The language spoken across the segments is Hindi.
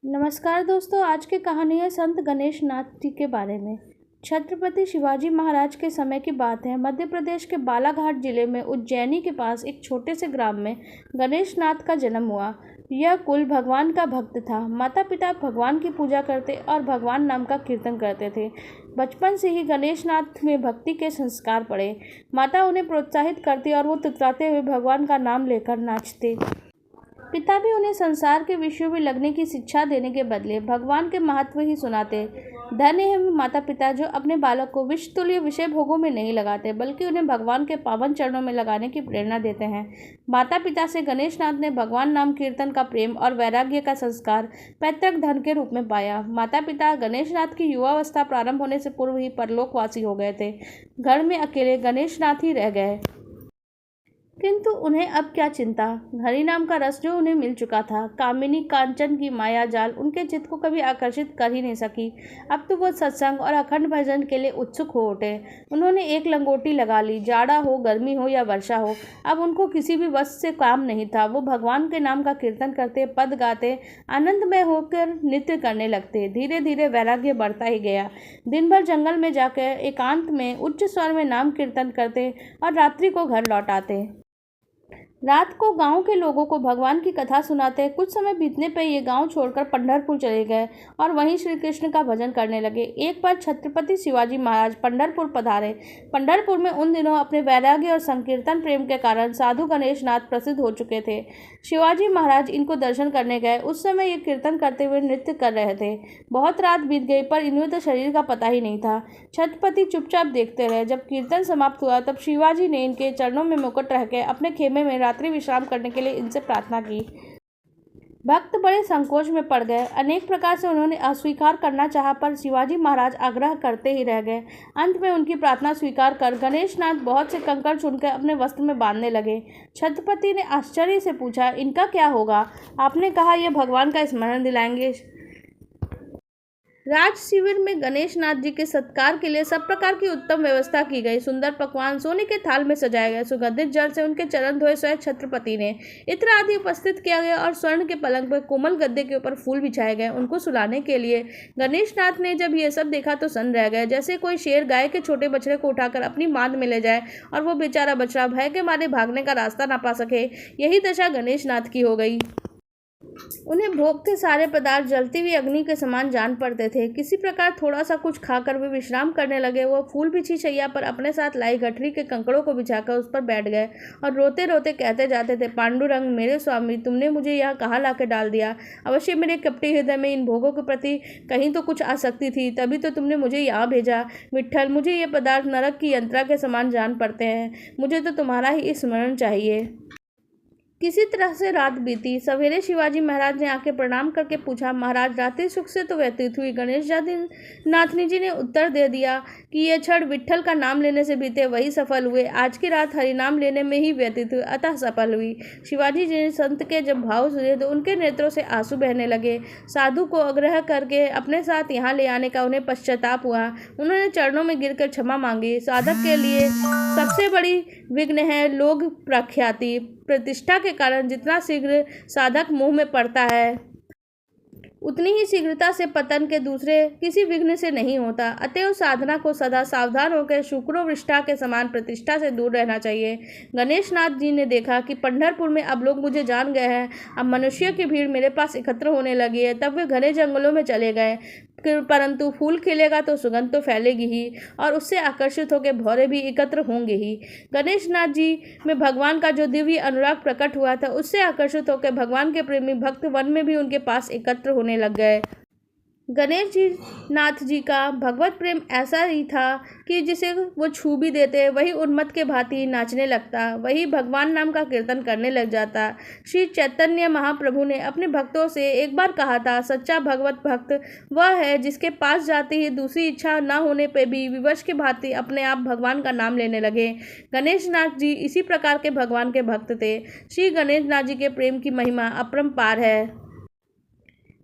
नमस्कार दोस्तों, आज की कहानी है संत गणेश नाथ जी के बारे में। छत्रपति शिवाजी महाराज के समय की बात है। मध्य प्रदेश के बालाघाट जिले में उज्जैनी के पास एक छोटे से ग्राम में गणेश नाथ का जन्म हुआ। यह कुल भगवान का भक्त था। माता पिता भगवान की पूजा करते और भगवान नाम का कीर्तन करते थे। बचपन से ही गणेश नाथ में भक्ति के संस्कार पड़े। माता उन्हें प्रोत्साहित करती और वो तुतलाते हुए भगवान का नाम लेकर नाचते। पिता भी उन्हें संसार के विषयों में लगने की शिक्षा देने के बदले भगवान के महत्व ही सुनाते। धन्य है माता पिता जो अपने बालक को विषतुल्य विषय भोगों में नहीं लगाते, बल्कि उन्हें भगवान के पावन चरणों में लगाने की प्रेरणा देते हैं। माता पिता से गणेश नाथ ने भगवान नाम कीर्तन का प्रेम और वैराग्य का संस्कार पैतृक धन के रूप में पाया। माता पिता गणेश नाथ की युवावस्था प्रारंभ होने से पूर्व ही परलोकवासी हो गए थे। घर में अकेले गणेश नाथ ही रह गए। किंतु उन्हें अब क्या चिंता। हरि नाम का रस जो उन्हें मिल चुका था। कामिनी कांचन की माया जाल उनके चित्त को कभी आकर्षित कर ही नहीं सकी। अब तो वो सत्संग और अखंड भजन के लिए उत्सुक हो उठे। उन्होंने एक लंगोटी लगा ली। जाड़ा हो, गर्मी हो या वर्षा हो, अब उनको किसी भी वस्तु से काम नहीं था। वो भगवान के नाम का कीर्तन करते, पद गाते, आनंदमय होकर नृत्य करने लगते। धीरे धीरे वैराग्य बढ़ता ही गया। दिन भर जंगल में जाकर एकांत में उच्च स्वर में नाम कीर्तन करते और रात्रि को घर लौट आते। रात को गांव के लोगों को भगवान की कथा सुनाते। कुछ समय बीतने पर ये गांव छोड़कर पंढरपुर चले गए और वहीं श्री कृष्ण का भजन करने लगे। एक बार छत्रपति शिवाजी महाराज पंढरपुर पधारे। पंढरपुर में उन दिनों अपने वैराग्य और संकीर्तन प्रेम के कारण साधु गणेश नाथ प्रसिद्ध हो चुके थे। शिवाजी महाराज इनको दर्शन करने गए। उस समय ये कीर्तन करते हुए नृत्य कर रहे थे। बहुत रात बीत गई पर इन्हें तो शरीर का पता ही नहीं था। छत्रपति चुपचाप देखते रहे। जब कीर्तन समाप्त हुआ तब शिवाजी ने इनके चरणों में मुकुट रख के अपने खेमे में रात्रि विश्राम करने के लिए इनसे प्रार्थना की। भक्त बड़े संकोच में पड़ गए। अनेक प्रकार से उन्होंने अस्वीकार करना चाहा पर शिवाजी महाराज आग्रह करते ही रह गए। अंत में उनकी प्रार्थना स्वीकार कर गणेश नाथ बहुत से कंकड़ चुनकर अपने वस्त्र में बांधने लगे। छत्रपति ने आश्चर्य से पूछा, इनका क्या होगा? आपने कहा यह भगवान का स्मरण दिलाएंगे। राज शिविर में गणेश नाथ जी के सत्कार के लिए सब प्रकार की उत्तम व्यवस्था की गई। सुंदर पकवान सोने के थाल में सजाए गए। सुगंधित जल से उनके चरण धोए स्वयं छत्रपति ने। इत्र आदि उपस्थित किया गया और स्वर्ण के पलंग पर कोमल गद्दे के ऊपर फूल बिछाए गए उनको सुलाने के लिए। गणेश नाथ ने जब ये सब देखा तो सन्न रह गए। जैसे कोई शेर गाय के छोटे बछड़े को उठाकर अपनी मांद में ले जाए और वो बेचारा बछड़ा भय के मारे भागने का रास्ता ना पा सके। यही दशा गणेश नाथ की हो गई। उन्हें भोग के सारे पदार्थ जलती हुई अग्नि के समान जान पड़ते थे। किसी प्रकार थोड़ा सा कुछ खाकर वे विश्राम करने लगे। वो फूल बिछी शैया पर अपने साथ लाई गठरी के कंकड़ों को बिछाकर उस पर बैठ गए और रोते रोते कहते जाते थे, पांडुरंग मेरे स्वामी, तुमने मुझे यहाँ कहाँ लाके डाल दिया। अवश्य मेरे कपटी हृदय में इन भोगों के प्रति कहीं तो कुछ आसक्ति थी, तभी तो तुमने मुझे यहाँ भेजा। विट्ठल, मुझे ये पदार्थ नरक की यंत्रा के समान जान पड़ते हैं। मुझे तो तुम्हारा ही स्मरण चाहिए। किसी तरह से रात बीती। सवेरे शिवाजी महाराज ने आके प्रणाम करके पूछा, महाराज रात्रि सुख से तो व्यतीत हुई। गणेश नाथनी जी ने उत्तर दे दिया कि ये क्षण विट्ठल का नाम लेने से बीते वही सफल हुए। आज की रात हरिनाम लेने में ही व्यतीत हुई, अतः सफल हुई। शिवाजी जी ने संत के जब भाव सुने तो उनके नेत्रों से आंसू बहने लगे। साधु को आग्रह करके अपने साथ यहाँ ले आने का उन्हें पश्चाताप हुआ। उन्होंने चरणों में गिरकर क्षमा मांगी। साधक के लिए सबसे बड़ी विघ्न है लोग प्रख्याति प्रतिष्ठा के कारण जितना शीघ्र साधक मुंह में पड़ता है उतनी ही शीघ्रता से पतन के दूसरे किसी विघ्न से नहीं होता। अतएव साधना को सदा सावधान होकर शुक्रोवृष्टा के समान प्रतिष्ठा से दूर रहना चाहिए। गणेश नाथ जी ने देखा कि पंढरपुर में अब लोग मुझे जान गए हैं। अब मनुष्यों की भीड़ मेरे पास एकत्र होने लगी है। तब वे घने जंगलों में चले गए। परंतु फूल खिलेगा तो सुगंध तो फैलेगी ही और उससे आकर्षित होकर भौरे भी एकत्र होंगे ही। गणेश नाथ जी में भगवान का जो दिव्य अनुराग प्रकट हुआ था उससे आकर्षित होकर भगवान के प्रेमी भक्त वन में भी उनके पास एकत्र होने लग गए। गणेश जी नाथ जी का भगवत प्रेम ऐसा ही था कि जिसे वो छू भी देते वही उन्मत्त के भांति नाचने लगता, वही भगवान नाम का कीर्तन करने लग जाता। श्री चैतन्य महाप्रभु ने अपने भक्तों से एक बार कहा था, सच्चा भगवत भक्त वह है जिसके पास जाते ही दूसरी इच्छा न होने पर भी विवश के भांति अपने आप भगवान का नाम लेने लगे। गणेश नाथ जी इसी प्रकार के भगवान के भक्त थे। श्री गणेश नाथ जी के प्रेम की महिमा अपरंपार है।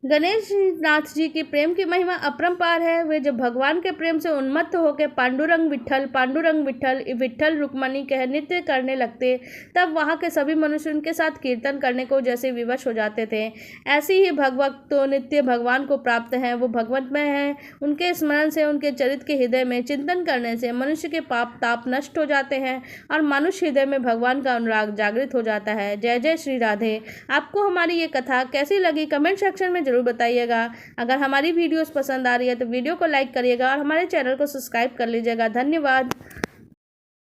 गणेश नाथ जी की प्रेम की महिमा अपरंपार है। वे जब भगवान के प्रेम से उन्मत्त होकर पांडुरंग विठ्ठल विठ्ठल रुक्मणी कह नृत्य करने लगते, तब वहाँ के सभी मनुष्य उनके साथ कीर्तन करने को जैसे विवश हो जाते थे। ऐसी ही भगवत तो नित्य भगवान को प्राप्त हैं। वो भगवतमय हैं। उनके स्मरण से, उनके चरित्र के हृदय में चिंतन करने से मनुष्य के पाप ताप नष्ट हो जाते हैं और मनुष्य हृदय में भगवान का अनुराग जागृत हो जाता है। जय जय श्री राधे। आपको हमारी ये कथा कैसी लगी कमेंट सेक्शन में जरूर बताइएगा। अगर हमारी वीडियोस पसंद आ रही है तो वीडियो को लाइक करिएगा और हमारे चैनल को सब्सक्राइब कर लीजिएगा। धन्यवाद।